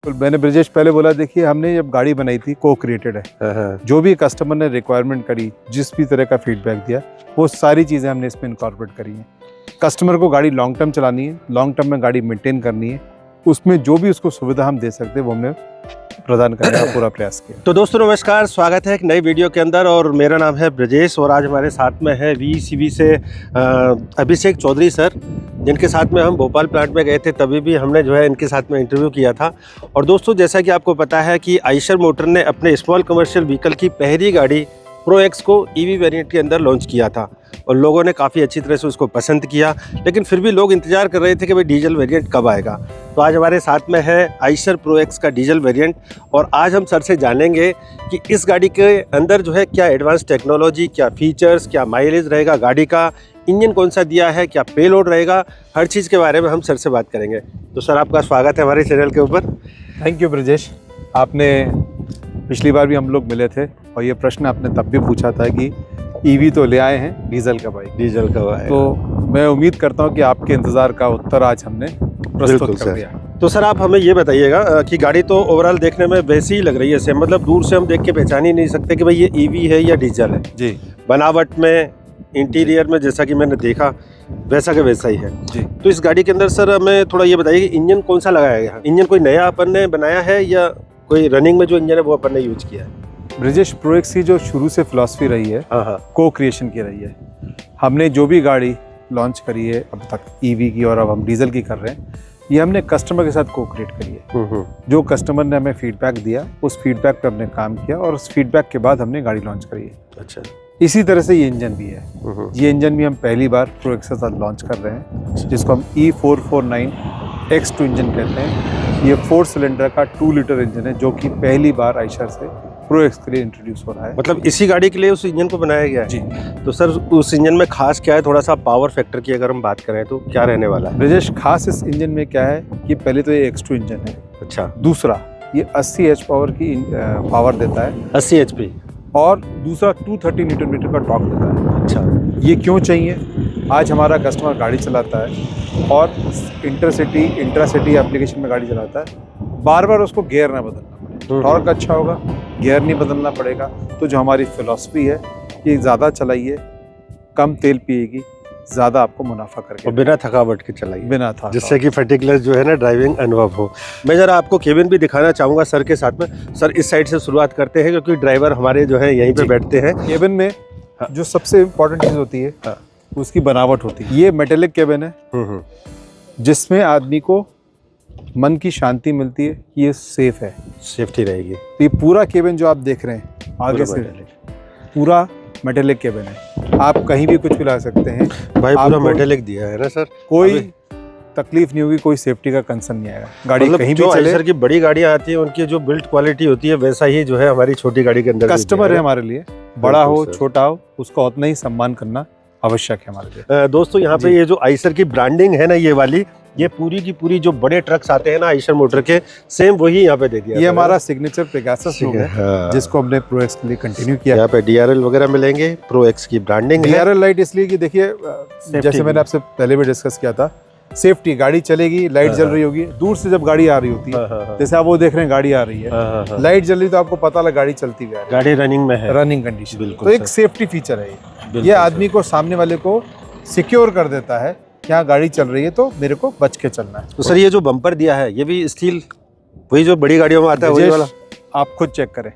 तो मैंने ब्रजेश पहले बोला, देखिए हमने जब गाड़ी बनाई थी को क्रिएटेड है। जो भी कस्टमर ने रिक्वायरमेंट करी, जिस भी तरह का फीडबैक दिया, वो सारी चीज़ें हमने इसमें इनकॉर्पोरेट करी हैं। कस्टमर को गाड़ी लॉन्ग टर्म चलानी है, लॉन्ग टर्म में गाड़ी मेंटेन करनी है, उसमें जो भी उसको सुविधा हम दे सकते हैं वो हमने प्रदान करने का पूरा प्रयास किया। तो दोस्तों नमस्कार, स्वागत है एक नई वीडियो के अंदर और मेरा नाम है ब्रजेश और आज हमारे साथ में है VECV से अभिषेक चौधरी सर, जिनके साथ में हम भोपाल प्लांट में गए थे, तभी भी हमने जो है इनके साथ में इंटरव्यू किया था। और दोस्तों जैसा कि आपको पता है कि आइशर मोटर ने अपने स्मॉल कमर्शियल व्हीकल की पहली गाड़ी प्रो एक्स को EV वेरिएंट के अंदर लॉन्च किया था और लोगों ने काफ़ी अच्छी तरह से उसको पसंद किया, लेकिन फिर भी लोग इंतजार कर रहे थे कि भाई डीजल वेरिएंट कब आएगा। तो आज हमारे साथ में है आइशर प्रो एक्स का डीजल वेरिएंट और आज हम सर से जानेंगे कि इस गाड़ी के अंदर जो है क्या एडवांस टेक्नोलॉजी, क्या फीचर्स, क्या माइलेज रहेगा गाड़ी का, इंजन कौन सा दिया है, क्या पेलोड रहेगा, हर चीज़ के बारे में हम सर से बात करेंगे। तो सर आपका स्वागत है हमारे चैनल के ऊपर। Thank you Brajesh. आपने पिछली बार भी हम लोग मिले थे और ये प्रश्न आपने तब भी पूछा था कि EV तो ले आए हैं, डीजल कब आएगी। डीजल कब आएगा? तो मैं उम्मीद करता हूँ कि आपके इंतज़ार का उत्तर आज हमने प्रस्तुत कर दिया। तो सर आप हमें ये बताइएगा कि गाड़ी तो ओवरऑल देखने में वैसी ही लग रही है, सेम, मतलब दूर से हम देख के पहचान ही नहीं सकते कि भाई ये EV है या डीजल है। जी। बनावट में, इंटीरियर में जैसा कि मैंने देखा वैसा का वैसा ही है जी। तो इस गाड़ी के अंदर सर हमें थोड़ा ये बताइए कि इंजन कौन सा लगाया गया है? इंजन कोई नया अपन ने बनाया है या कोई रनिंग में जो इंजन है वो अपन ने यूज किया है? ब्रजेश, प्रो एक्स की जो शुरू से फिलॉसफी रही है, को क्रिएशन की रही है। हमने जो भी गाड़ी लॉन्च करी है अब तक EV की और अब हम डीजल की कर रहे हैं, ये हमने कस्टमर के साथ को क्रिएट करी है। जो कस्टमर ने हमें फीडबैक दिया, उस फीडबैक पे हमने काम किया और उस फीडबैक के बाद हमने गाड़ी लॉन्च करी है। अच्छा। इसी तरह से ये इंजन भी है। ये इंजन भी हम पहली बार प्रो एक्स के साथ लॉन्च कर रहे हैं, जिसको हम E449 X2 इंजन कहते हैं। ये 4 सिलेंडर का 2 लीटर इंजन है, जो कि पहली बार आइशर से प्रो एक्स के लिए इंट्रोड्यूस हो रहा है। मतलब इसी गाड़ी के लिए उस इंजन को बनाया गया है? जी। तो सर उस इंजन में खास क्या है? थोड़ा सा पावर फैक्टर की अगर हम बात करें तो क्या रहने वाला है? ब्रजेश, खास इस इंजन में क्या है कि पहले तो ये X2 इंजन है। अच्छा। दूसरा, ये 80 HP पावर की पावर देता है। 80 HP। और दूसरा 230 न्यूटन मीटर का टॉर्क देता है। अच्छा। ये क्यों चाहिए? आज हमारा कस्टमर गाड़ी चलाता है और इंटरसिटी, इंट्रासिटी एप्लीकेशन में गाड़ी चलाता है, बार बार उसको गियर ना बदलना पड़े। टॉर्क अच्छा होगा, गियर नहीं बदलना पड़ेगा। तो जो हमारी फिलॉसफी है कि ज़्यादा चलाइए, कम तेल पिएगी, ज़्यादा आपको मुनाफा करके और बिना थकावट के चलाइए, बिना था, जिससे कि पर्टिकुलर जो है ना ड्राइविंग अनुभव हो। मैं ज़रा आपको केबिन भी दिखाना चाहूँगा सर के साथ में। सर इस साइड से शुरुआत करते हैं क्योंकि ड्राइवर हमारे जो है यहीं पे बैठते हैं। केबिन में जो सबसे इम्पोर्टेंट चीज़ होती है उसकी बनावट होती है। ये मेटेलिक केबिन है, जिसमें आदमी को मन की शांति मिलती है कि ये सेफ है, सेफ्टी रहेगी। तो ये पूरा केबिन जो आप देख रहे हैं आगे से पूरा मेटेलिक केबिन है। आप कहीं भी कुछ भी ला सकते हैं भाई, पूरा मेटेलिक दिया है ना सर। कोई तकलीफ नहीं होगी, कोई सेफ्टी का कंसर्न नहीं आएगा। गाड़ी मतलब कहीं जो भी चले। आइशर की बड़ी गाड़ियाँ आती है उनकी जो बिल्ड क्वालिटी होती है वैसा ही जो है हमारी छोटी गाड़ी के अंदर कस्टमर है हमारे लिए, बड़ा हो छोटा हो, उसका उतना ही सम्मान करना आवश्यक है हमारे लिए। दोस्तों यहाँ पे ये जो आइशर की ब्रांडिंग है ना, ये वाली, ये पूरी की पूरी जो बड़े ट्रक्स आते हैं ना आइशर मोटर के, सेम वही यहाँ पे दे दिया। ये हमारा सिग्नेचर पेगासस लोगो है, जिसको हमने प्रो एक्स के लिए कंटिन्यू किया। यहाँ पे DRL वगैरह मिलेंगे, प्रो एक्स की ब्रांडिंग है। DRL लाइट इसलिए कि देखिए, जैसे मैंने आपसे पहले भी डिस्कस किया था, सेफ्टी, गाड़ी चलेगी, लाइट जल रही होगी, दूर से जब गाड़ी आ रही होती है, जैसे आप वो देख रहे हैं गाड़ी आ रही है, लाइट जल रही तो आपको पता लगा गाड़ी चलती हुई आ रही है, गाड़ी रनिंग में है, रनिंग कंडीशन। बिल्कुल। तो एक सेफ्टी फीचर है ये आदमी को, सामने वाले को सिक्योर कर देता है कि हाँ गाड़ी चल रही है तो मेरे को बच के चलना है। तो सर ये जो बम्पर दिया है ये भी स्टील, वही जो बड़ी गाड़ियों में आता है वही वाला? आप खुद चेक करें,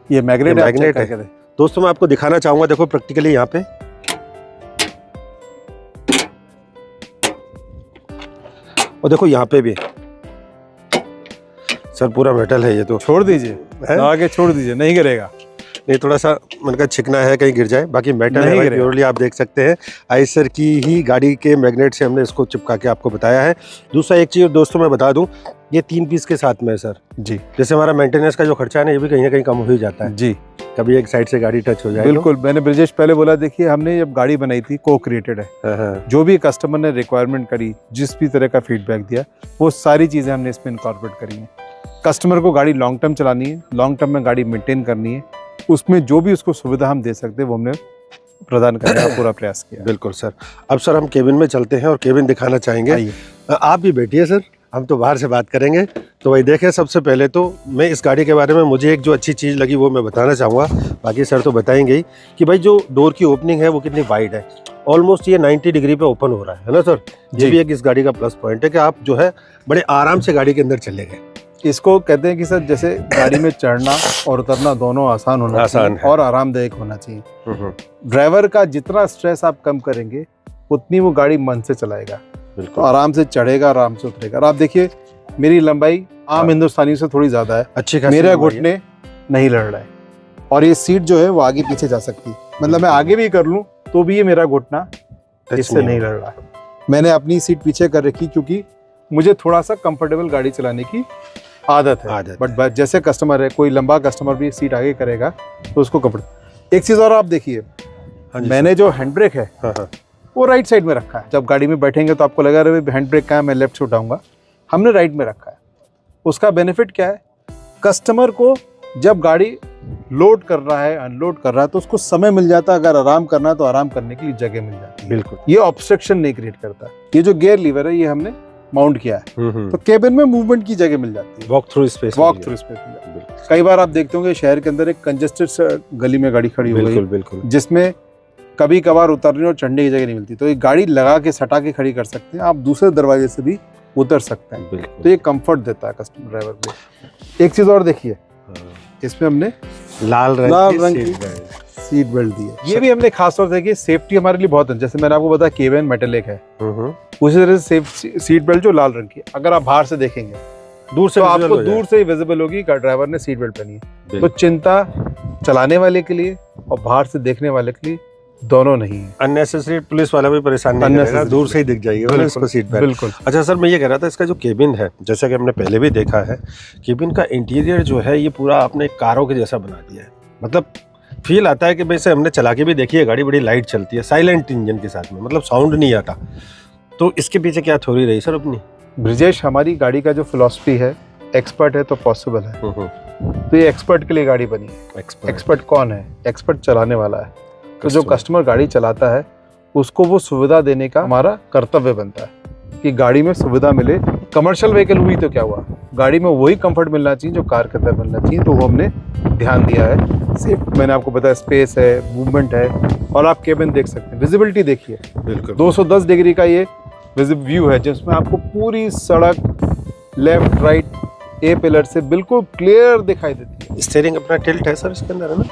ये मैग्नेट है। दोस्तों मैं आपको दिखाना चाहूंगा, देखो प्रैक्टिकली यहाँ पे और देखो यहाँ पे भी सर पूरा मेटल है। ये तो छोड़ दीजिए, आगे छोड़ दीजिए, नहीं गिरेगा। नहीं, थोड़ा सा मन का छिकना है कहीं गिर जाए, बाकी मेटल है प्योरली। आप देख सकते हैं आइशर की ही गाड़ी के मैग्नेट से हमने इसको चिपका के आपको बताया है। दूसरा एक चीज़ दोस्तों मैं बता दूं, ये 3 पीस के साथ में सर जी, जैसे हमारा मेंटेनेंस का जो खर्चा है ना, ये भी कहीं ना कहीं कम हो ही जाता है जी, कभी एक साइड से गाड़ी टच हो जाए। बिल्कुल। मैंने ब्रजेश पहले बोला, देखिए हमने जब गाड़ी बनाई थी को क्रिएटेड है। जो भी कस्टमर ने रिक्वायरमेंट करी, जिस भी तरह का फीडबैक दिया, वो सारी चीज़ें हमने इसमें इनकॉर्पोरेट करी हैं। कस्टमर को गाड़ी लॉन्ग टर्म चलानी है, लॉन्ग टर्म में गाड़ी मेंटेन करनी है, उसमें जो भी उसको सुविधा हम दे सकते हैं वो हमने प्रदान करने का पूरा प्रयास किया। बिल्कुल सर। अब सर हम केबिन में चलते हैं और केबिन दिखाना चाहेंगे। आप भी बैठिए सर, हम तो बाहर से बात करेंगे। तो भाई देखें, सबसे पहले तो मैं इस गाड़ी के बारे में मुझे एक जो अच्छी चीज़ लगी वो मैं बताना चाहूँगा, बाकी सर तो बताएंगे ही, कि भाई जो डोर की ओपनिंग है वो कितनी वाइड है। ऑलमोस्ट ये 90 डिग्री पे ओपन हो रहा है ना सर। ये भी एक इस गाड़ी का प्लस पॉइंट है कि आप जो है बड़े आराम से गाड़ी के अंदर चले गए। इसको कहते हैं कि सर जैसे गाड़ी में चढ़ना और उतरना दोनों आसान होना चाहिए और आरामदायक होना चाहिए। ड्राइवर का जितना स्ट्रेस आप कम करेंगे उतनी वो गाड़ी मन से चलाएगा, तो आराम से चढ़ेगा, आराम से उतरेगा। और आप देखिए मेरी लंबाई आम हिंदुस्तानी से थोड़ी ज्यादा है, अच्छी खासी मेरे घुटने नहीं लड़ रहा है, और ये सीट जो है वो आगे पीछे जा सकती है। मतलब मैं आगे भी कर लूं तो भी ये मेरा घुटना इससे नहीं लड़ रहा है। मैंने अपनी सीट पीछे कर रखी क्योंकि मुझे थोड़ा सा कंफर्टेबल गाड़ी चलाने की आदत है। बट जैसे कस्टमर है, कोई लंबा कस्टमर भी सीट आगे करेगा तो उसको कंफर्ट। एक चीज और आप देखिए, मैंने जो हैंड ब्रेक है वो राइट साइड में रखा है। जब गाड़ी में बैठेंगे तो आपको लगा रहा हैंड ब्रेक कहाँ है, मैं लेफ्ट से उठाऊंगा, हमने राइट में रखा है। उसका बेनिफिट क्या है, कस्टमर को जब गाड़ी लोड कर रहा है, अनलोड कर रहा है, तो उसको समय मिल जाता है। अगर आराम करना है तो आराम करने के लिए जगह मिल जाती है। बिल्कुल, ये ऑब्स्ट्रक्शन नहीं क्रिएट करता। ये जो गियर लीवर है ये हमने माउंट किया है, तो केबिन में मूवमेंट की जगह मिल जाती है, वॉक थ्रू स्पेस मिल जाती है। कई बार आप देखते होंगे शहर के अंदर एक कंजेस्टेड गली में गाड़ी खड़ी हो गई, जिसमें कभी कभार उतरने और चढ़ने की जगह नहीं मिलती, तो ये गाड़ी लगा के सटा के खड़ी कर सकते हैं, आप दूसरे दरवाजे से भी उतर सकते हैं। तो ये कंफर्ट देता है कस्टमर ड्राइवर को। एक चीज और देखिए, इसमें हमने लाल रंग की सीट बेल्ट दी है। ये भी हमने खास तौर से देखिए सेफ्टी हमारे लिए बहुत है। जैसे मैंने आपको बताया केबिन मेटेलिक है, उसी तरह से सीट बेल्ट जो लाल रंग की है, अगर आप बाहर से देखेंगे दूर से तो आपको दूर से ही विजिबल होगी कि ड्राइवर ने सीट बेल्ट पहनी है। तो चिंता चलाने वाले के लिए और बाहर से देखने वाले के लिए दोनों नहीं है। अननेसेसरी पुलिस वाला भी परेशान नहीं करेगा, दूर से ही दिख जाएगी उसको सीट बेल्ट। बिल्कुल। अच्छा सर, मैं ये कह रहा था, इसका जो केबिन है, जैसा कि हमने पहले भी देखा है, केबिन का इंटीरियर जो है ये पूरा आपने कारों के जैसा बना दिया है। मतलब फील आता है कि वैसे हमने चला के भी देखी है, गाड़ी बड़ी लाइट चलती है, साइलेंट इंजन के साथ में, मतलब साउंड नहीं आता। तो इसके पीछे क्या थ्योरी रही सर अपनी? ब्रिजेश, हमारी गाड़ी का जो फिलॉसफी है, एक्सपर्ट है तो पॉसिबल है। तो ये एक्सपर्ट के लिए गाड़ी बनी है। एक्सपर्ट कौन है? एक्सपर्ट चलाने वाला है। तो जो कस्टमर गाड़ी चलाता है उसको वो सुविधा देने का हमारा कर्तव्य बनता है कि गाड़ी में सुविधा मिले। कमर्शियल व्हीकल हुई तो क्या हुआ, गाड़ी में वही कंफर्ट मिलना चाहिए जो कार के अंदर मिलना चाहिए। तो वो हमने ध्यान दिया है। सिर्फ मैंने आपको बताया स्पेस है, मूवमेंट है, और आप केबिन देख सकते हैं। विजिबिलिटी देखिए, बिल्कुल 210 डिग्री का ये व्यू है, जिसमें आपको पूरी सड़क लेफ्ट राइट ए पिलर से बिल्कुल क्लियर दिखाई देती है। स्टीयरिंग अपना टिल्ट है सर इसके अंदर, है ना?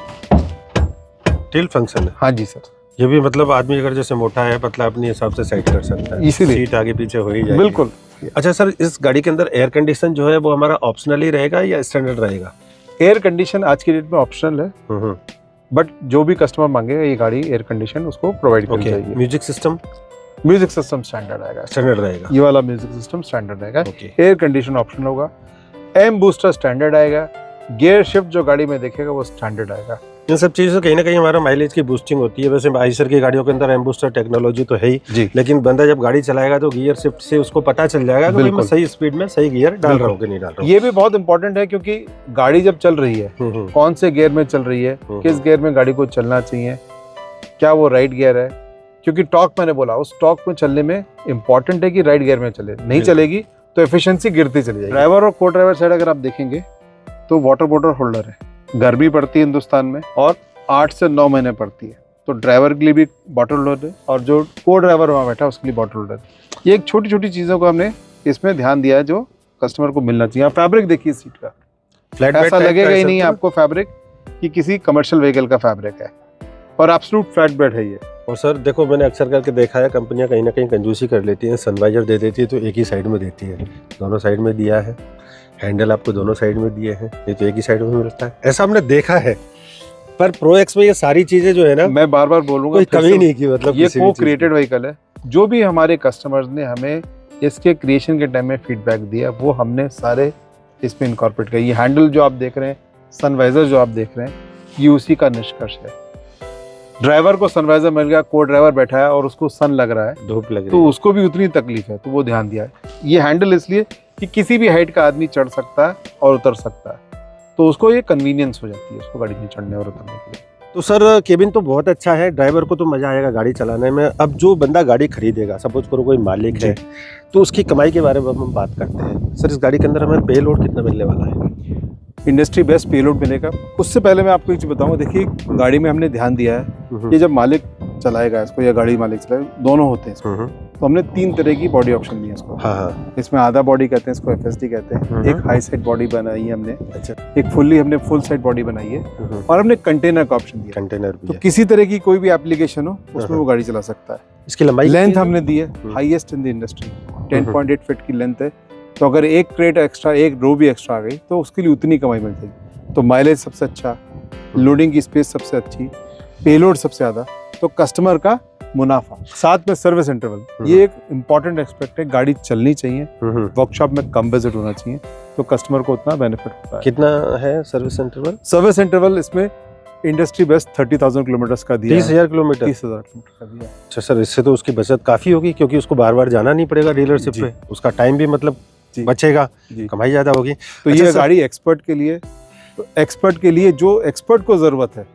टिल्ट फंक्शन है। हाँ जी सर। ये भी मतलब आदमी अगर जैसे मोटा है, पतला, अपने हिसाब से सेट कर सकता है, इसीलिए सीट आगे पीछे हो ही जाएगी। बिल्कुल। अच्छा सर, इस गाड़ी के अंदर एयर कंडीशन जो है वो हमारा ऑप्शनल ही रहेगा या स्टैंडर्ड रहेगा? एयर कंडीशन आज की डेट में ऑप्शनल है, बट जो भी कस्टमर मांगेगा ये गाड़ी एयर कंडीशन उसको प्रोवाइड करनी चाहिए। म्यूजिक सिस्टम स्टैंडर्ड आएगा। स्टैंडर्ड रहेगा, ये वाला म्यूजिक सिस्टम स्टैंडर्ड रहेगा। एयर कंडीशन ऑप्शन होगा। एम बूस्टर स्टैंडर्ड आएगा। गियर शिफ्ट जो गाड़ी में देखेगा वो स्टैंडर्ड आएगा। इन सब चीज़ों से कहीं ना कहीं हमारा माइलेज की बूस्टिंग होती है। वैसे आइसर की गाड़ियों के अंदर एम बूस्टर टेक्नोलॉजी तो है ही, लेकिन बंदा जब गाड़ी चलाएगा तो गियर शिफ्ट से उसको पता चल जाएगा कि मैं सही स्पीड में सही गियर डाल रहा हूँ कि नहीं डाल रहा हूँ। ये भी बहुत इंपॉर्टेंट है, क्योंकि गाड़ी जब चल रही है कौन से गियर में चल रही है, किस गियर में गाड़ी को चलना चाहिए, क्या वो राइट गियर है। क्योंकि टॉर्क मैंने बोला, उस टॉर्क में चलने में इंपॉर्टेंट है कि राइट गियर में चले, नहीं चलेगी तो एफिशिएंसी गिरती चली जाएगी। ड्राइवर और को ड्राइवर साइड अगर आप देखेंगे तो वाटर बॉटल होल्डर है। गर्मी पड़ती है हिंदुस्तान में और 8 से 9 महीने पड़ती है, तो ड्राइवर के लिए भी बॉटल होल्डर है और जो को ड्राइवर वहाँ बैठा है उसके लिए बॉटल होल्डर है। ये एक छोटी छोटी चीज़ों को हमने इसमें ध्यान दिया है जो कस्टमर को मिलना चाहिए। फैब्रिक देखिए सीट का, फ्लैट ऐसा लगेगा ही नहीं आपको फैब्रिक कि किसी कमर्शियल व्हीकल का फैब्रिक है, और एब्सोल्यूट फ्लैट बेड है ये। और सर देखो, मैंने अक्सर करके देखा है कंपनियां कहीं ना कहीं कंजूसी कर लेती हैं, सनवाइजर दे देती है तो एक ही साइड में देती है। दोनों साइड में दिया है, हैंडल आपको दोनों साइड में दिए हैं, ये तो एक ही साइड में मिलता है, ऐसा हमने देखा है। पर प्रो एक्स में ये सारी चीजें जो है ना, मैं बार बार बोलूंगा, कोई कमी नहीं की। मतलब ये को क्रिएटेड व्हीकल है। जो भी हमारे कस्टमर्स ने हमें इसके क्रिएशन के टाइम में फीडबैक दिया वो हमने सारे इसमें इनकॉर्पोरेट किया। ये हैंडल जो आप देख रहे हैं, सनवाइजर जो आप देख रहे हैं, ये उसी का निष्कर्ष है। ड्राइवर को सनवाइजर मिल गया, को ड्राइवर बैठा है और उसको सन लग रहा है, धूप लग रही है, तो उसको भी उतनी तकलीफ है, तो वो ध्यान दिया है। ये हैंडल इसलिए कि किसी भी हाइट का आदमी चढ़ सकता है और उतर सकता है, तो उसको ये कन्वीनियंस हो जाती है उसको गाड़ी में चढ़ने और उतरने के लिए। तो सर केबिन तो बहुत अच्छा है, ड्राइवर को तो मज़ा आएगा गाड़ी चलाने में। अब जो बंदा गाड़ी खरीदेगा, सपोज करो कोई मालिक है, तो उसकी कमाई के बारे में हम बात करते हैं। सर इस गाड़ी के अंदर हमें पे लोड कितना मिलने वाला है? इंडस्ट्री बेस्ट पेलोड मिलेगा। उससे पहले मैं आपको एक चीज़ बताऊंगा, देखिए गाड़ी में हमने ध्यान दिया है कि जब मालिक चलाएगा इसको या गाड़ी मालिक चलाएगा, दोनों होते हैं इसमें, तो हमने 3 तरह की बॉडी ऑप्शन दी है इसको। हाँ। इसमें आधा बॉडी कहते हैं, इसको FSD कहते हैं। एक हाई साइड बॉडी बनाई है हमने, अच्छा। एक हमने फुल साइड बॉडी बनाई है, और हमने कंटेनर का ऑप्शन दिया। कंटेनर भी तो है। किसी तरह की कोई भी एप्लीकेशन हो उसमें वो गाड़ी चला सकता है। इसकी लंबाई लेंथ हमने दी है highest in the industry, 10.8 feet की लेंथ है। तो अगर एक क्रेट एक्स्ट्रा, एक रो भी एक्स्ट्रा आ गई तो उसके लिए उतनी कमाई मिल जाएगी। तो माइलेज सबसे अच्छा, लोडिंग की स्पेस सबसे अच्छी, पेलोड सबसे ज़्यादा, तो कस्टमर का मुनाफा, साथ में सर्विस इंटरवल। ये एक इम्पॉर्टेंट एस्पेक्ट है। गाड़ी चलनी चाहिए, वर्कशॉप में कम बजट होना चाहिए, तो कस्टमर को उतना बेनिफिट होता है। कितना है सर्विस इंटरवल? सर्विस इंटरवल इसमें इंडस्ट्री बेस्ट 30,000 किलोमीटर का दिया। 30,000 किलोमीटर? 30,000 किलोमीटर का दिया। अच्छा सर, इससे तो उसकी बचत काफ़ी होगी, क्योंकि उसको बार बार जाना नहीं पड़ेगा डीलरशिप पे, उसका टाइम भी मतलब बचेगा, कमाई ज़्यादा होगी। तो ये गाड़ी एक्सपर्ट के लिए, तो एक्सपर्ट के लिए जो एक्सपर्ट को ज़रूरत है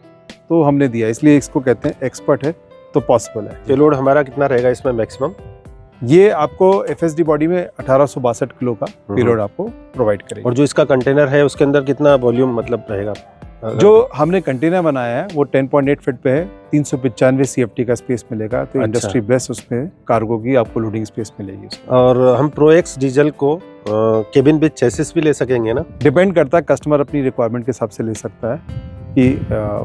तो हमने दिया, इसलिए इसको कहते हैं एक्सपर्ट है तो पॉसिबल है। पेलोड हमारा कितना रहेगा इसमें मैक्सिमम? ये आपको FSD बॉडी में 1862 किलो का पेलोड आपको प्रोवाइड करेगा। और जो इसका कंटेनर है उसके अंदर कितना वॉल्यूम मतलब रहेगा? जो हमने कंटेनर बनाया है वो 10.8 फीट पे है, 395 CFT का स्पेस मिलेगा। तो इंडस्ट्री बेस्ट उसमें कार्गो की आपको लोडिंग स्पेस मिलेगी उसमें। और हम प्रो एक्स डीजल को केबिन विद चेसिस भी ले सकेंगे ना? डिपेंड करता है, कस्टमर अपनी रिक्वायरमेंट के हिसाब से ले सकता है कि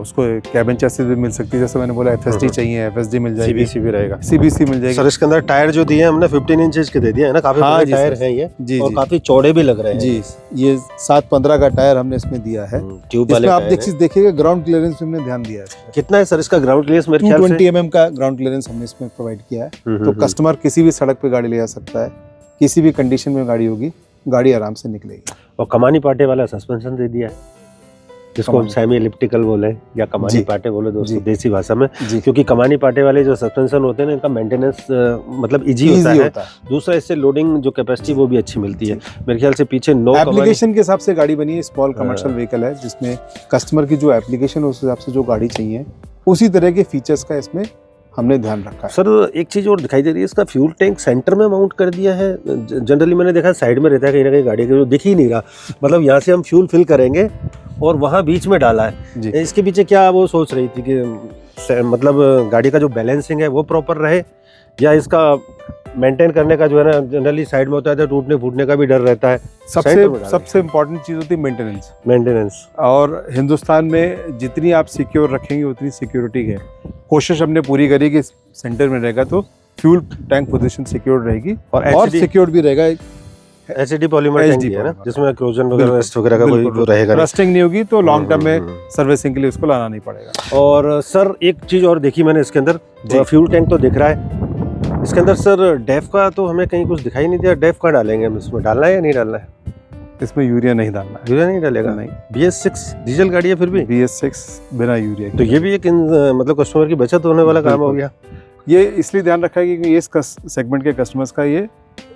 उसको कैबिन चेसिस भी मिल सकती है। जैसे मैंने बोला FSD चाहिए, FSD मिल जाएगी, CBC भी रहेगा, CBC मिल जाएगी। सर इसके अंदर टायर जो दिए हैं हमने 15 इंचेस के दे दिए हैं ना, काफी बड़े टायर हैं ये जी, और काफी चौड़े भी लग रहे हैं जी। ये 7.15 का टायर हमने इसमें दिया है। ट्यूब वाले इसमें आप देखिएगा ग्राउंड क्लियरेंस हमने ध्यान दिया है। कितना है सर इसका ग्राउंड क्लियरेंस? मेरे ख्याल से 220 mm का ग्राउंड क्लियरेंस हमने इसमें प्रोवाइड किया है। तो कस्टमर किसी भी सड़क पे गाड़ी ले जा सकता है, किसी भी कंडीशन में गाड़ी होगी, गाड़ी आराम से निकलेगी। और कमानी पाटे वाला सस्पेंशन दे दिया है, जिसको हम सेमी एलिप्टिकल बोले या कमानी पाटे बोले दोस्तों देसी भाषा में, क्योंकि कमानी पाटे वाले जो सस्पेंशन होते हैं ना, इनका मेंटेनेंस मतलब इजी होता है। दूसरा इससे लोडिंग जो कैपेसिटी वो भी अच्छी मिलती है। मेरे ख्याल से पीछे नो एप्लीकेशन के हिसाब से गाड़ी बनी है, स्मॉल कमर्शियल व्हीकल है, जिसमें कस्टमर की जो एप्लीकेशन उस हिसाब से जो गाड़ी चाहिए उसी तरह के फीचर्स का इसमें हमने ध्यान रखा है। सर एक चीज़ और दिखाई दे रही है, इसका फ्यूल टैंक सेंटर में माउंट कर दिया है। जनरली मैंने देखा साइड में रहता है कहीं ना कहीं गाड़ी के, जो दिख ही नहीं रहा। मतलब यहाँ से हम फ्यूल फिल करेंगे और वहाँ बीच में डाला है। इसके पीछे क्या वो सोच रही थी कि मतलब गाड़ी का जो बैलेंसिंग है वो प्रॉपर रहे, या इसका मेंटेन करने का जो है ना, जनरली साइड में होता है तो टूटने फूटने का भी डर रहता है। सबसे इम्पोर्टेंट चीज़ होती है मेंटेनेंस। और हिंदुस्तान में जितनी आप सिक्योर रखेंगे उतनी सिक्योरिटी है। कोशिश हमने पूरी करी कि सेंटर में रहेगा तो फ्यूल टैंक पोजीशन सिक्योर रहेगी और सिक्योर भी रहेगा। एचडी पॉलीमर टैंक है ना, जिसमें क्रोजन वगैरह रस्ट वगैरह का कोई रहेगा, रस्टिंग नहीं होगी, तो लॉन्ग टर्म में सर्विसिंग के लिए उसको लाना नहीं पड़ेगा। और सर एक चीज़ और देखी मैंने इसके अंदर, फ्यूल टैंक तो दिख रहा है इसके अंदर सर, डेफ का तो हमें कहीं कुछ दिखाई नहीं दिया। डेफ का डालेंगे हम इसमें, डालना है या नहीं डालना है? इसमें यूरिया नहीं डालना है। यूरिया नहीं डालेगा? नहीं। BS6 डीजल गाड़ी है फिर भी? BS6 बिना यूरिया। तो ये भी एक मतलब कस्टमर की बचत होने वाला काम हो गया। ये इसलिए ध्यान रखा है क्योंकि इस सेगमेंट के कस्टमर्स का ये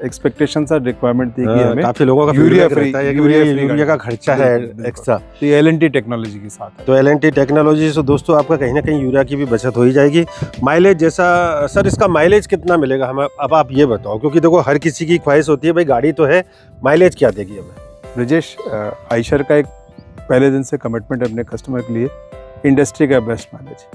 एक्सपेक्टेशंस और रिक्वायरमेंट थी कि हमें काफी लोगों का यूरिया रहता है, यूरिया का खर्चा है एक्स्ट्रा। तो ये LNT टेक्नोलॉजी के साथ है। तो LNT टेक्नोलॉजी से दोस्तों आपका कहीं ना कहीं यूरिया की भी बचत हो ही जाएगी। माइलेज जैसा सर, इसका माइलेज कितना मिलेगा हमें, अब आप ये बताओ, क्योंकि देखो हर किसी की ख्वाहिश होती है भाई गाड़ी तो है, माइलेज क्या देगी हमें? ब्रजेश, आयशर का एक पहले दिन से कमिटमेंट है अपने कस्टमर के लिए, इंडस्ट्री का बेस्ट माइलेज।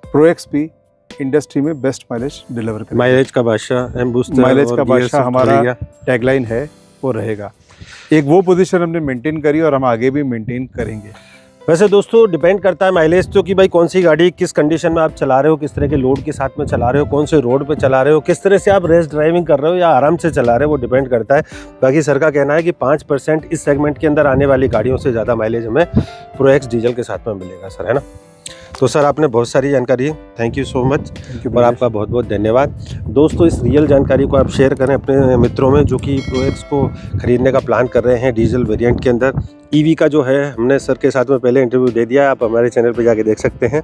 प्रो एक्स भी इंडस्ट्री में बेस्ट माइलेज डिलीवर करेगा। माइलेज का बादशाह, माइलेज का बादशाह हमारा टैगलाइन है, वो रहेगा। एक वो पोजीशन हमने मेंटेन करी और हम आगे भी मेंटेन करेंगे। वैसे दोस्तों डिपेंड करता है माइलेज तो कि भाई कौन सी गाड़ी किस कंडीशन में आप चला रहे हो, किस तरह के लोड के साथ में चला रहे हो, कौन से रोड पे चला रहे हो, किस तरह से आप रेस ड्राइविंग कर रहे हो या आराम से चला रहे हो, वो डिपेंड करता है। बाकी सर का कहना है कि 5% इस सेगमेंट के अंदर आने वाली गाड़ियों से ज़्यादा माइलेज हमें प्रो एक्स डीजल के साथ में मिलेगा सर, है ना? तो सर आपने बहुत सारी जानकारी, थैंक यू सो मच, और आपका बहुत बहुत धन्यवाद। दोस्तों इस रियल जानकारी को आप शेयर करें अपने मित्रों में जो कि प्रो एक्स को खरीदने का प्लान कर रहे हैं डीजल वेरिएंट के अंदर। ईवी का जो है हमने सर के साथ में पहले इंटरव्यू दे दिया है, आप हमारे चैनल पर जाके देख सकते हैं।